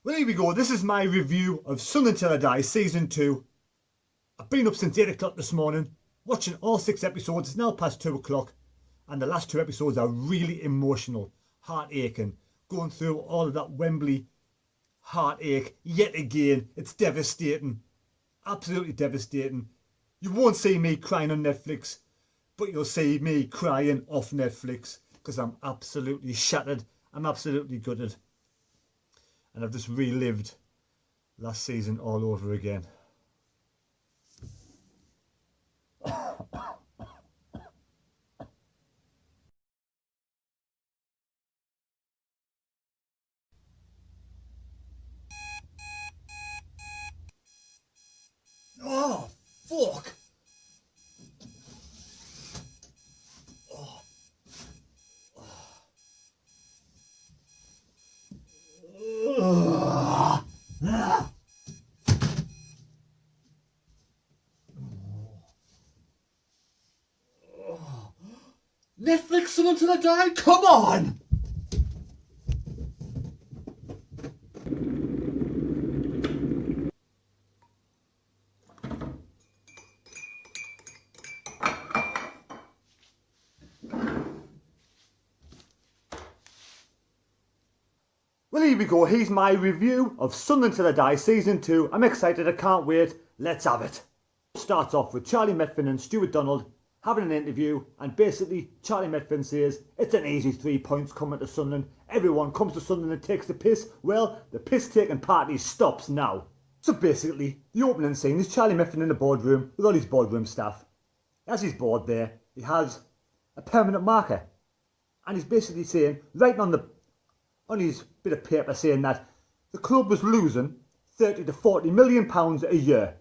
Well, here we go. This is my review of Sunderland Til Season 2. I've been up since 8 o'clock this morning, watching all 6 episodes. It's now past 2 o'clock, and the last 2 episodes are really emotional, heart-aching, going through all of that Wembley heartache yet again. It's devastating, absolutely devastating. You won't see me crying on Netflix, but you'll see me crying off Netflix, because I'm absolutely shattered. I'm absolutely gutted. And I've just relived last season all over again. Oh, fuck! Oh. Netflix Sunderland Til, come on! Well, here we go. Here's my review of Sunderland Til Season 2. I'm excited, I can't wait. Let's have it. Starts off with Charlie Methven and Stuart Donald having an interview, and basically Charlie Methven says it's an easy 3 points coming to Sunderland. Everyone comes to Sunderland and takes the piss. Well, the piss taking party stops now. So basically, the opening scene is Charlie Methven in the boardroom with all his boardroom staff. As he's bored there, he has a permanent marker, and he's basically saying, writing on his bit of paper, saying that the club was losing 30 to 40 million pounds a year.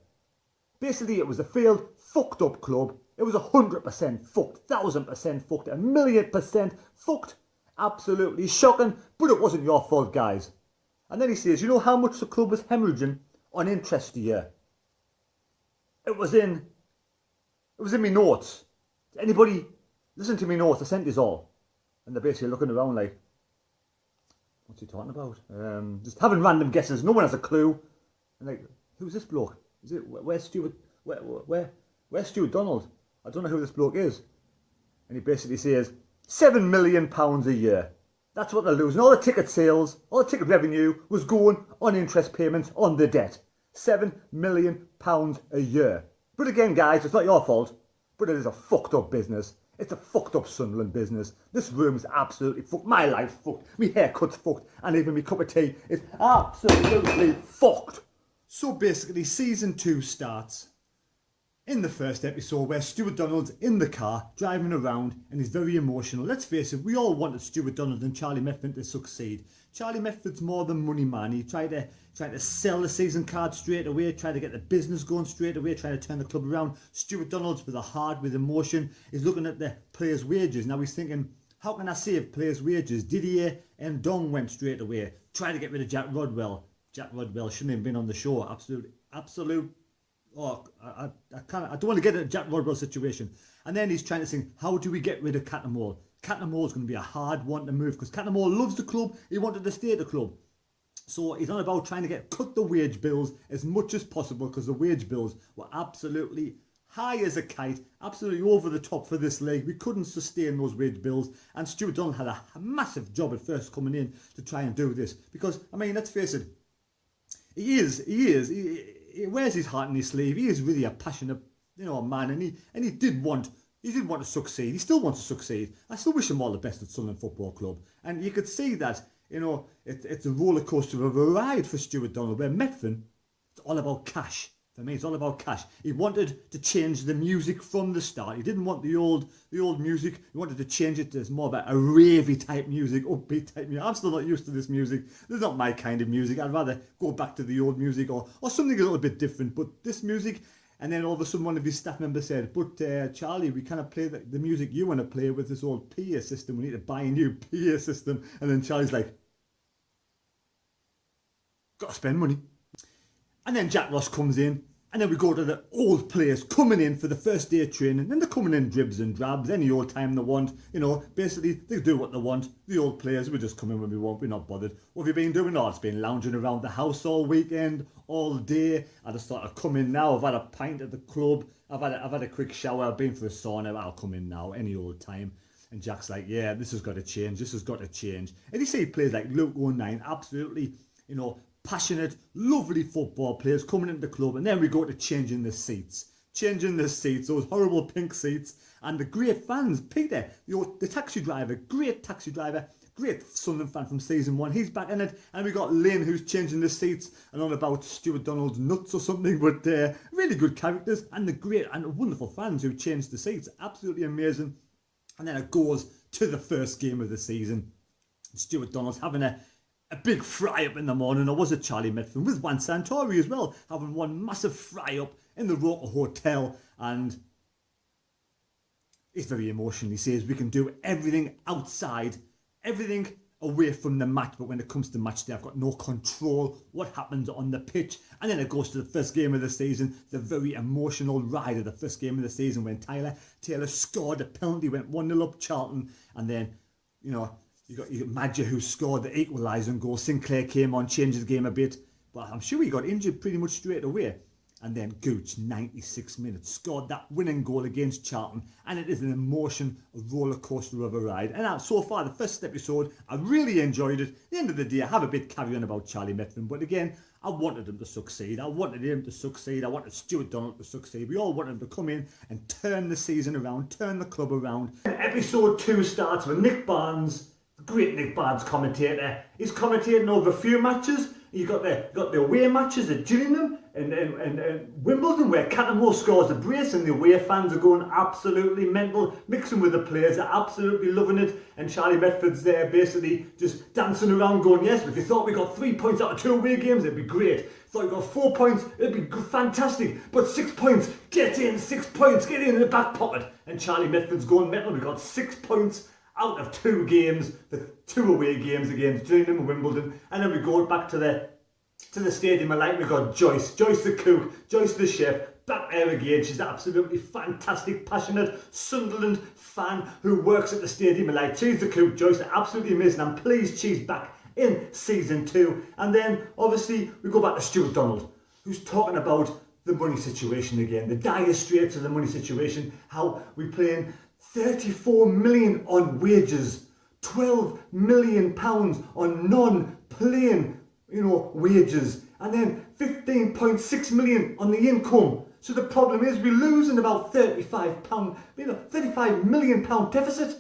Basically, it was a failed, fucked up club. It was 100% fucked, 1000% fucked, 1,000,000% fucked. Absolutely shocking, but it wasn't your fault, guys. And then he says, you know how much the club was hemorrhaging on interest a year? It was in my notes. Anybody listen to me notes? I sent this all. And they're basically looking around like, what's he talking about? Just having random guesses. No one has a clue. And like, who's this bloke? Is it where's Stuart? Where's Stuart Donald? I don't know who this bloke is. And he basically says £7 million a year. That's what they're losing. All the ticket sales, all the ticket revenue was going on interest payments on the debt. £7 million a year. But again, guys, it's not your fault. But it is a fucked up business. It's a fucked up Sunderland business. This room is absolutely fucked. My life's fucked. My haircut's fucked. And even my cup of tea is absolutely fucked. So basically, season 2 starts in the first episode where Stuart Donald's in the car driving around and he's very emotional. Let's face it, we all wanted Stuart Donald and Charlie Methven to succeed. Charlie Methven's more than money man. He tried to sell the season card straight away, tried to get the business going straight away, tried to turn the club around. Stuart Donald's with a heart, with emotion, is looking at the players' wages. Now he's thinking, how can I save players' wages? Didier and Dong went straight away. Tried to get rid of Jack Rodwell. Jack Rodwell shouldn't have been on the show. Absolute. Oh, I don't want to get into Jack Rodwell's situation. And then he's trying to think, how do we get rid of Cattermole? Cattermole's going to be a hard one to move because Cattermole loves the club. He wanted to stay at the club. So he's on about trying to cut the wage bills as much as possible, because the wage bills were absolutely high as a kite, absolutely over the top for this league. We couldn't sustain those wage bills, and Stuart Donald had a massive job at first coming in to try and do this, because, I mean, let's face it, he wears his heart in his sleeve. He is really a passionate, man, and he did want to succeed. He still wants to succeed. I still wish him all the best at Sunderland Football Club. And you could see that, it's a roller coaster of a ride for Stuart Donald, where Methven, it's all about cash. For me, it's all about cash. He wanted to change the music from the start. He didn't want the old music. He wanted to change it to more of a ravey type music, upbeat type music. I'm still not used to this music. This is not my kind of music. I'd rather go back to the old music or something a little bit different. But this music, and then all of a sudden one of his staff members said, but Charlie, we cannot play the music you want to play with this old PA system. We need to buy a new PA system. And then Charlie's like, got to spend money. And then Jack Ross comes in, And then we go to the old players coming in for the first day of training, and they're coming in dribs and drabs, any old time they want. You know, basically, they do what they want. The old players, we just come in when we want, we're not bothered. What have you been doing? Oh, it's been lounging around the house all weekend, all day. I just thought I'd come in now. I've had a pint at the club. I've had a quick shower. I've been for a sauna. I'll come in now, any old time. And Jack's like, yeah, this has got to change. This has got to change. And you see players like Luke 09, absolutely, you know, passionate, lovely football players coming into the club, and then we go to changing the seats, those horrible pink seats, and the great fans. Peter, the taxi driver, great Sunderland fan from season 1, he's back in it, and we got Lynn who's changing the seats, and on about Stuart Donald's nuts or something, but really good characters, and the great and wonderful fans who changed the seats, absolutely amazing. And then it goes to the first game of the season. Stuart Donald's having a big fry up in the morning, or was it Charlie Medford with Juan Santori as well, having one massive fry up in the Roker Hotel, and he's very emotional. He says we can do everything outside, everything away from the match, but when it comes to match day, I've got no control what happens on the pitch. And then it goes to the first game of the season, the very emotional ride of the first game of the season when Taylor scored a penalty, went 1-0 up Charlton, and then, you know, you got Madger who scored the equalising goal. Sinclair came on, changed the game a bit, but I'm sure he got injured pretty much straight away. And then Gooch, 96 minutes, scored that winning goal against Charlton, and it is an emotion, a roller coaster of a ride. And so far, the first episode, I really enjoyed it. At the end of the day, I have a bit carry on about Charlie Methven, but again, I wanted him to succeed. I wanted Stuart Donald to succeed. We all wanted him to come in and turn the season around, turn the club around. And episode 2 starts with Nick Barnes, the great Nick Barnes commentator. He's commentating over a few matches. You got the away matches at Gillingham and Wimbledon, where Cattermole scores a brace, and the away fans are going absolutely mental, mixing with the players, are absolutely loving it, and Charlie Medford's there basically just dancing around going, yes, if you thought we got 3 points out of 2 away games, it'd be great. Thought you got 4 points, it'd be fantastic, but 6 points, get in, 6 points, get in the back pocket. And Charlie Medford's going mental. We got 6 points out of 2 games, the 2 away games against Gillingham and Wimbledon, and then we go back to the Stadium of Light. We've got Joyce the cook, Joyce the chef, back there again. She's absolutely fantastic, passionate Sunderland fan who works at the Stadium of Light. She's the cook, Joyce, absolutely amazing. I'm pleased she's back in season 2. And then obviously we go back to Stuart Donald, who's talking about the money situation again, the dire straits of the money situation, how we're playing 34 million on wages, 12 million pounds on non-playing, wages, and then 15.6 million on the income. So the problem is we're losing about 35 million pound deficit.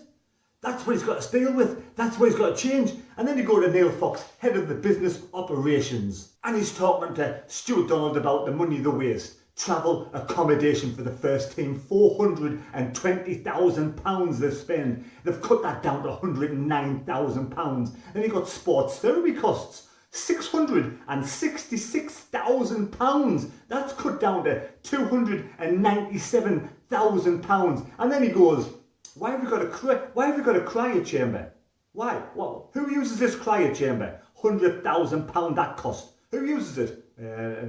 That's what he's got to deal with. That's what he's got to change. And then you go to Neil Fox, head of the business operations, and he's talking to Stuart Donald about the money they waste. Travel accommodation for the first team, £420,000 they spend. They've cut that down to £109,000. Then you got sports therapy costs, £666,000. That's cut down to £297,000. And then he goes, why have we got a cryo chamber? Why? Well, who uses this cryo chamber? £100,000 that cost. Who uses it?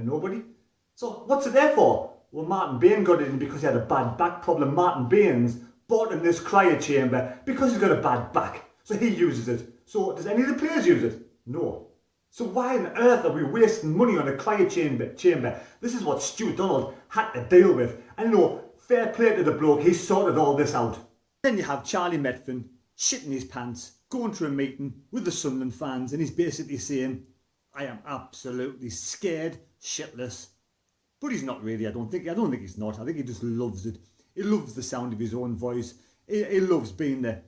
Nobody. So what's it there for? Well, Martin Bain got it in because he had a bad back problem. Martin Baines bought him this cryo chamber because he's got a bad back. So he uses it. So does any of the players use it? No. So why on earth are we wasting money on a cryo chamber? This is what Stuart Donald had to deal with. And fair play to the bloke, he sorted all this out. Then you have Charlie Medfin shitting his pants, going to a meeting with the Sunderland fans, and he's basically saying, I am absolutely scared, shitless. But he's not really, I don't think he's not. I think he just loves it. He loves the sound of his own voice. He loves being the,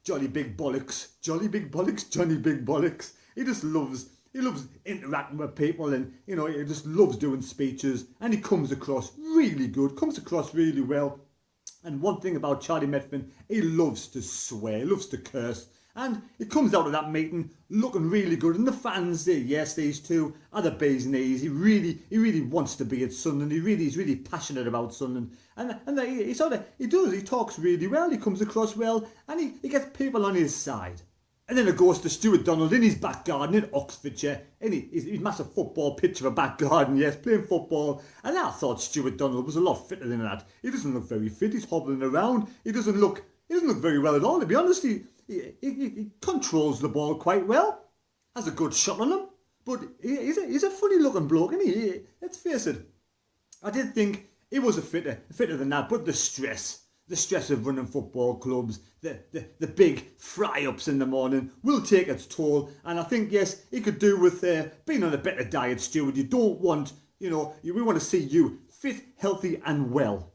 jolly big bollocks. Jolly big bollocks, Johnny big bollocks. He loves interacting with people, and, he just loves doing speeches, and he comes across really good, comes across really well. And one thing about Charlie Medfin, he loves to swear, he loves to curse. And he comes out of that meeting looking really good, and the fans say, yes, these two are the bee's knees. He really wants to be at Sunderland. He's really passionate about Sunderland, and he talks really well. He comes across well, and he gets people on his side. And then it goes to Stuart Donald in his back garden in Oxfordshire. And he's massive football pitch of a back garden, yes, playing football. And I thought Stuart Donald was a lot fitter than that. He doesn't look very fit. He's hobbling around. He doesn't look very well at all, to be honest. He controls the ball quite well. Has a good shot on him. But he's a funny looking bloke, isn't he? Let's face it. I did think he was fitter than that, but the stress of running football clubs, the big fry-ups in the morning will take its toll. And I think, yes, he could do with being on a better diet, Stuart. You don't want, we want to see you fit, healthy and well.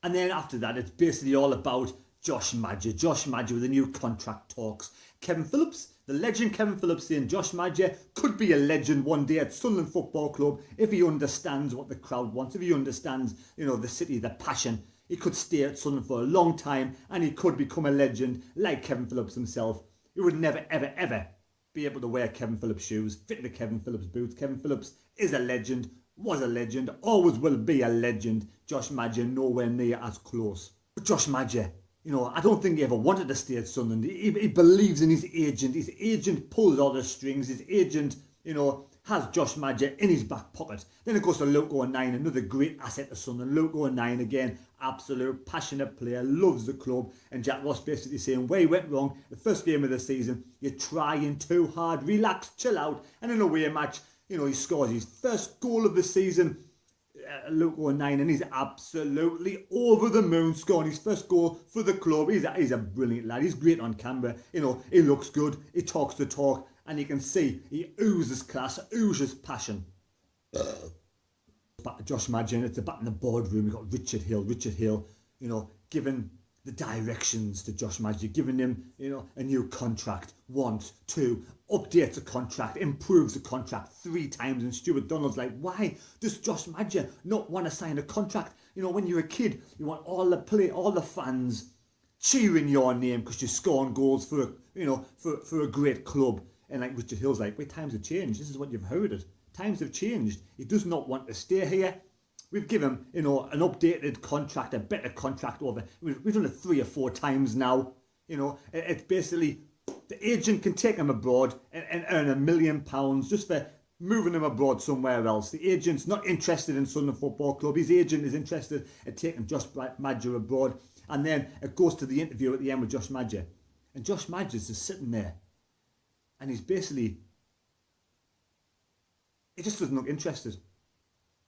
And then after that, it's basically all about Josh Maja with the new contract talks. Kevin Phillips, the legend Kevin Phillips saying Josh Maja could be a legend one day at Sunderland Football Club if he understands what the crowd wants, if he understands, the city, the passion. He could stay at Sunderland for a long time and he could become a legend like Kevin Phillips himself. He would never, ever, ever be able to wear Kevin Phillips shoes, fit into Kevin Phillips boots. Kevin Phillips is a legend, was a legend, always will be a legend. Josh Maja nowhere near as close. But Josh Maja, I don't think he ever wanted to stay at Sunderland. He believes in his agent. His agent pulls all the strings. His agent, has Josh Maja in his back pocket. Then it goes to Loco 9, another great asset to Sunderland. Loco 9 again, absolute passionate player, loves the club. And Jack Ross basically saying where he went wrong, the first game of the season, you're trying too hard, relax, chill out. And in a away match, he scores his first goal of the season. Loco 9, and he's absolutely over the moon, scoring his first goal for the club. He's a brilliant lad. He's great on camera. He looks good. He talks the talk, and you can see he oozes class, oozes passion. Back to Josh Maja, it's back in the boardroom. We've got Richard Hill, giving the directions to Josh Maja, giving him, a new contract, once, two, updates the contract, improves the contract 3 times, and Stuart Donald's like, why does Josh Maja not want to sign a contract? When you're a kid, you want all the fans cheering your name because you're scoring goals for a great club. And like Richard Hill's like, wait, times have changed. This is what you've heard it. Times have changed. He does not want to stay here. We've given him, an updated contract, a better contract over. We've done it 3 or 4 times now. It's basically the agent can take him abroad and earn £1 million just for moving him abroad somewhere else. The agent's not interested in Sunderland Football Club. His agent is interested in taking Josh Maja abroad. And then it goes to the interview at the end with Josh Maja. And Josh Maja's just sitting there. And he's basically, he just doesn't look interested.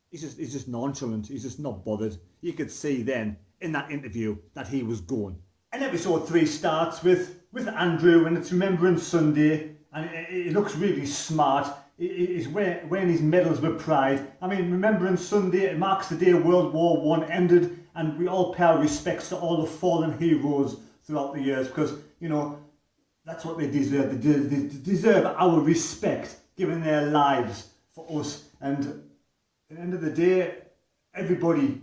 He's just nonchalant. He's just not bothered. You could see then in that interview that he was going. And episode 3 starts with Andrew, and it's Remembrance Sunday, and it looks really smart. He's wearing his medals with pride. I mean, Remembrance Sunday, it marks the day World War I ended, and we all pay our respects to all the fallen heroes throughout the years, because, that's what they deserve. They deserve our respect, giving their lives for us. And at the end of the day, everybody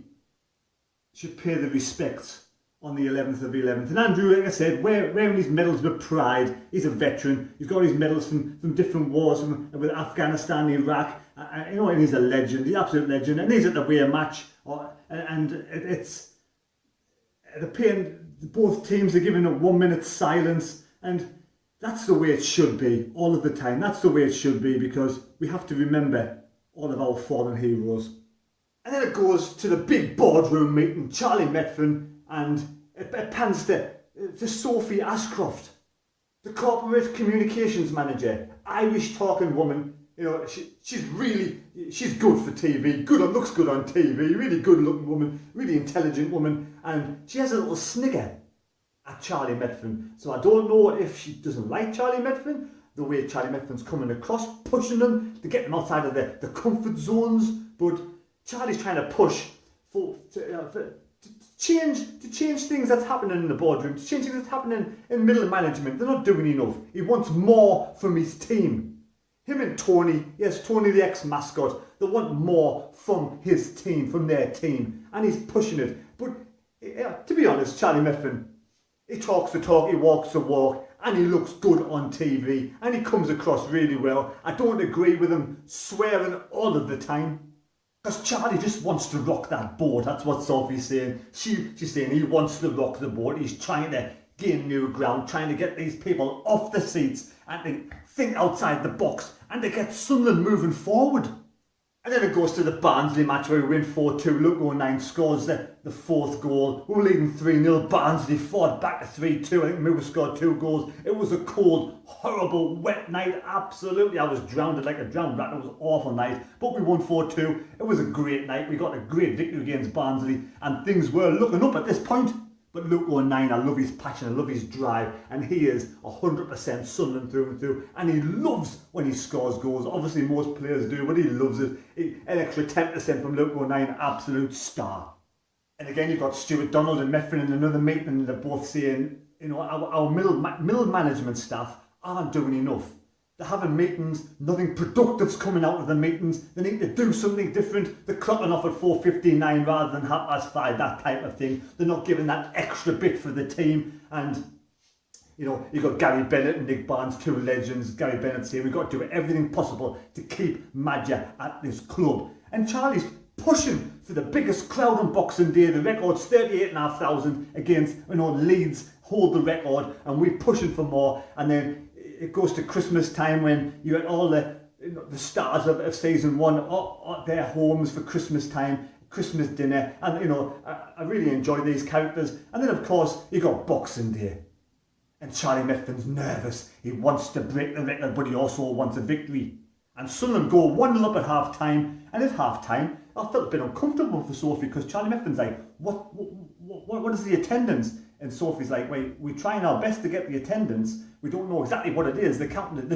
should pay the respect on the 11th of the 11th. And Andrew, like I said, wearing his medals with pride. He's a veteran. He's got his medals from different wars, with Afghanistan, Iraq, and he's a legend. He's an absolute legend. And he's at the away match, it's the pain. Both teams are giving a 1 minute silence, and that's the way it should be all of the time. That's the way it should be, because we have to remember all of our fallen heroes. And then it goes to the big boardroom meeting, Charlie Methven, and it pans to Sophie Ashcroft, the corporate communications manager, Irish talking woman. She's good for TV, looks good on TV, really good looking woman, really intelligent woman, and she has a little snigger at Charlie Methven. So I don't know if she doesn't like Charlie Methven, the way Charlie Methven's coming across, pushing them to get them outside of the comfort zones, but Charlie's trying to push to change things that's happening in the boardroom, to change things that's happening in middle management. They're not doing enough. He wants more from his team. Him and Tony, yes, Tony the ex-mascot, they want more from his team, from their team, and he's pushing it. But to be honest, Charlie Methven, he talks the talk, he walks the walk, and he looks good on TV, and he comes across really well. I don't agree with him swearing all of the time, because Charlie just wants to rock that boat. That's what Sophie's saying. She's saying he wants to rock the boat. He's trying to gain new ground, trying to get these people off the seats and to think outside the box and to get Sunderland moving forward. And then it goes to the Barnsley match where we win 4-2. Luke O'Nien scores the fourth goal. We were leading 3-0. Barnsley fought back to 3-2. I think Moore scored 2 goals. It was a cold, horrible, wet night. Absolutely. I was drowned like a drowned rat. It was an awful night. But we won 4-2. It was a great night. We got a great victory against Barnsley. And things were looking up at this point. But Luke O'Nien, I love his passion, I love his drive, and he is 100% Sunderland through and through, and he loves when he scores goals. Obviously most players do, but he loves it. An extra 10% from Luke O'Nien, absolute star. And again, you've got Stuart Donald and Meffrin in another meeting, and they're both saying, you know, our middle management staff aren't doing enough. They're having meetings, nothing productive's coming out of the meetings. They need to do something different. They're clocking off at 4:59 rather than 5:30, that type of thing. They're not giving that extra bit for the team. And, you know, you've got Gary Bennett and Nick Barnes, 2 legends. Gary Bennett saying we've got to do everything possible to keep Madja at this club. And Charlie's pushing for the biggest crowd on Boxing Day. The record's 38,500 against, you know, Leeds hold the record, and we're pushing for more. And then it goes to Christmas time when you had all the stars of season 1 at their homes for Christmas time, Christmas dinner, and you know, I really enjoy these characters. And then of course you got Boxing Day, and Charlie Methven's nervous. He wants to break the record, but he also wants a victory. And Sunderland go 1-0 up at half time, and at half time I felt a bit uncomfortable for Sophie because Charlie Methven's like, what is the attendance? And Sophie's like, wait, we're trying our best to get the attendance. We don't know exactly what it is. They're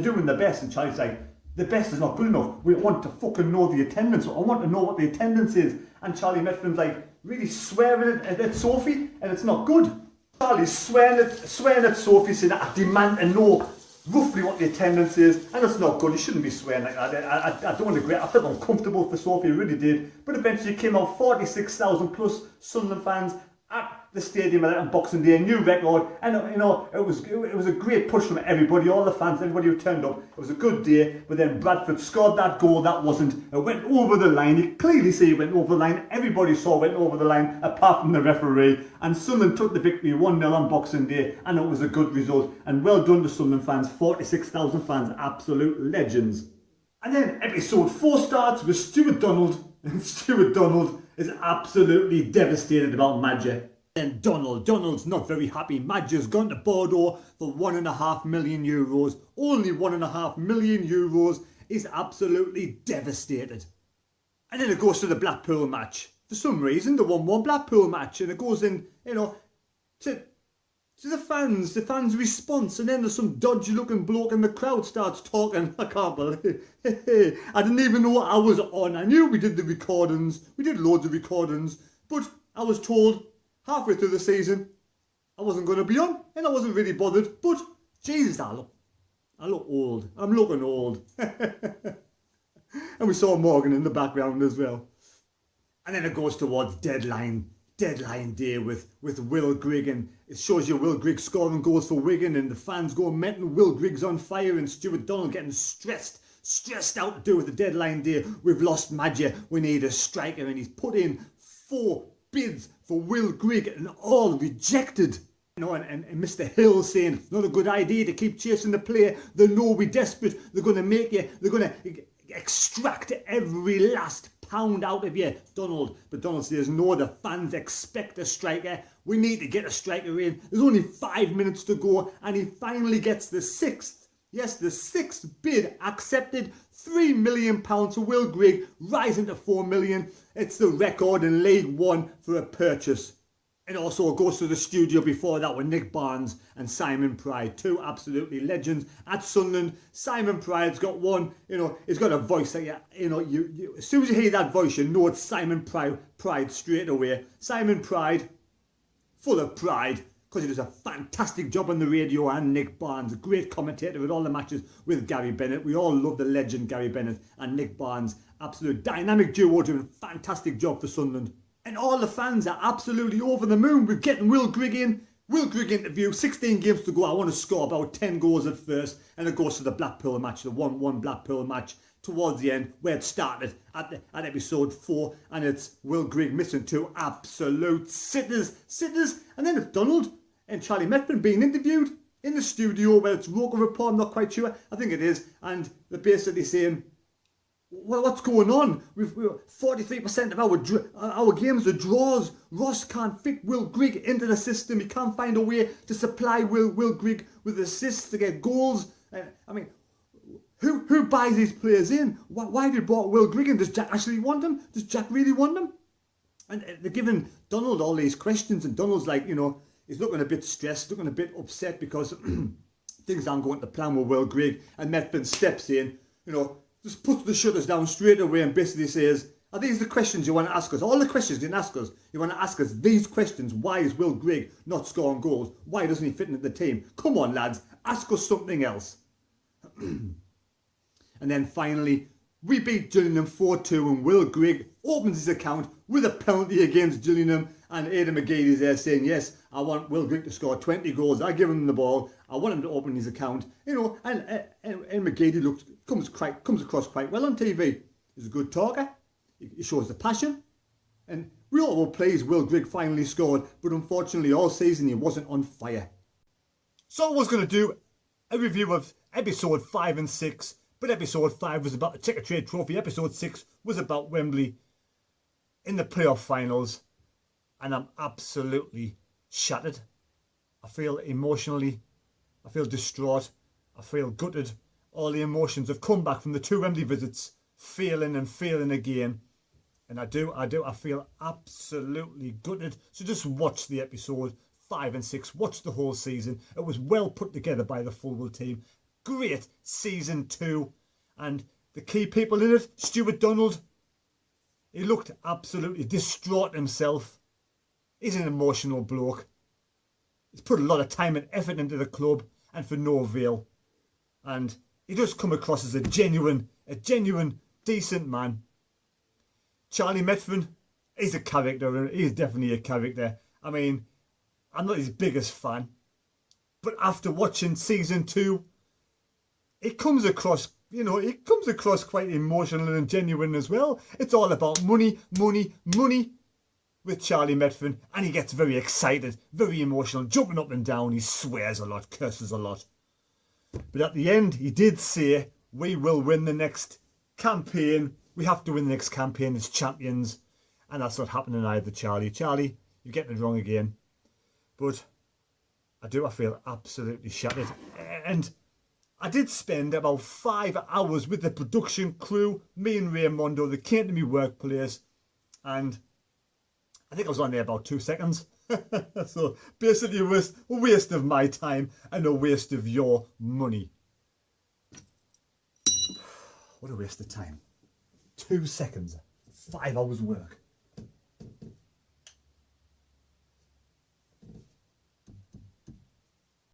doing their best. And Charlie's like, the best is not good enough. We want to fucking know the attendance. I want to know what the attendance is. And Charlie Methven's like, really swearing at Sophie, and it's not good. Charlie's swearing at Sophie, saying, I demand to know roughly what the attendance is, and it's not good. You shouldn't be swearing like that. I don't agree. I felt uncomfortable for Sophie, I really did. But eventually came out 46,000 plus Sunderland fans at the stadium on Boxing Day, a new record, and you know, it was a great push from everybody, all the fans, everybody who turned up. It was a good day. But then Bradford scored that goal. That it went over the line. You clearly see it went over the line. Everybody saw it went over the line apart from the referee, and Sunderland took the victory 1-0 on Boxing Day, and it was a good result. And well done to Sunderland fans, 46,000 fans, absolute legends. And then episode 4 starts with Stuart Donald, and Stuart Donald is absolutely devastated about Madja. And Donald's not very happy. Madja's gone to Bordeaux for €1.5 million. Only €1.5 million. Is absolutely devastated. And then it goes to the Blackpool match. For some reason, the 1-1 Blackpool match, and it goes in, you know, to the fans' response, and then there's some dodgy looking bloke in the crowd starts talking. I can't believe it. I didn't even know what I was on. I knew we did the recordings. We did loads of recordings, but I was told halfway through the season I wasn't going to be on, and I wasn't really bothered. But Jesus, I look old. I'm looking old. And we saw Morgan in the background as well. And then it goes towards deadline day with Will Grigg, and it shows you Will Grigg scoring goals for Wigan, and the fans go mental. Will Grigg's on fire, and Stuart Donald getting stressed out to do with the deadline day. We've lost Madja, we need a striker, and he's put in 4 bids for Will Grigg and all rejected. You know, and Mr. Hill saying it's not a good idea to keep chasing the player. They know we're desperate. They're going to extract every last pound out of you, Donald. But Donald says, no, the fans expect a striker. We need to get a striker in. There's only 5 minutes to go, and he finally gets the 6th. Yes, the 6th bid accepted. £3 million for Will Grigg, rising to 4 million. It's the record in League One for a purchase. It also goes to the studio before that with Nick Barnes and Simon Pride, 2 absolutely legends at Sunderland. Simon Pride's got one, you know, he's got a voice that you as soon as you hear that voice, you know it's Simon Pride straight away. Simon Pride, full of pride, because he does a fantastic job on the radio, and Nick Barnes, a great commentator at all the matches with Gary Bennett. We all love the legend Gary Bennett and Nick Barnes. Absolute dynamic duo doing a fantastic job for Sunderland. And all the fans are absolutely over the moon with getting Will Grigg in. Will Grigg interview, 16 games to go. I want to score about 10 goals at first. And it goes to the Blackpool match, the 1-1 Blackpool match towards the end, where it started at episode 4. And it's Will Grigg missing 2 absolute sitters. And then it's Donald. and Charlie Methven being interviewed in the studio, where it's Roker Report, I'm not quite sure, I think it is, and they're basically saying, well, what's going on? We've 43% of our games are draws. Ross can't fit Will Grigg into the system. He can't find a way to supply Will Grigg with assists to get goals. I mean, who buys these players in? Why have you brought Will Grigg in? Does Jack actually want him? Does Jack really want him? And they're giving Donald all these questions, and Donald's like, you know, he's looking a bit stressed, looking a bit upset because things aren't going to plan with Will Grigg. And Methven steps in, you know, just puts the shutters down straight away and basically says, are these the questions you want to ask us? All the questions you didn't ask us. You want to ask us these questions. Why is Will Grigg not scoring goals? Why doesn't he fit into the team? Come on, lads. Ask us something else. And then finally, we beat Gillingham 4-2 and Will Grigg opens his account with a penalty against Gillingham, and Aidan McGee is there saying, yes, I want Will Grigg to score 20 goals. I give him the ball. I want him to open his account. You know, and McGee comes across quite well on TV. He's a good talker. He shows the passion. And we all were pleased Will Grigg finally scored, but unfortunately all season he wasn't on fire. So I was going to do a review of episode 5 and 6, but episode 5 was about the Checker Trade Trophy. Episode 6 was about Wembley in the playoff finals, and I'm absolutely shattered. I feel emotionally, I feel distraught, I feel gutted. All the emotions have come back from the 2 Wembley visits, feeling and feeling again. And I feel absolutely gutted. So just watch the episode 5 and 6, watch the whole season. It was well put together by the Fulwell team. Great season 2. And the key people in it, Stuart Donald, he looked absolutely distraught himself. He's an emotional bloke. He's put a lot of time and effort into the club, and for no avail. And he does come across as a genuine, decent man. Charlie Methven, he's a character. He's definitely a character. I mean, I'm not his biggest fan, but after watching season 2, it comes across, you know, it comes across quite emotional and genuine as well. It's all about money, money, money with Charlie Methven, and he gets very excited, very emotional, jumping up and down. He swears a lot, curses a lot. But at the end, he did say, we will win the next campaign. We have to win the next campaign as champions. And that's not happening either, Charlie. Charlie, you're getting it wrong again. But I feel absolutely shattered. And I did spend about 5 hours with the production crew, me and Raymondo, that came to my workplace. And I think I was on there about 2 seconds. So basically a waste of my time and a waste of your money. What a waste of time. 2 seconds. 5 hours work.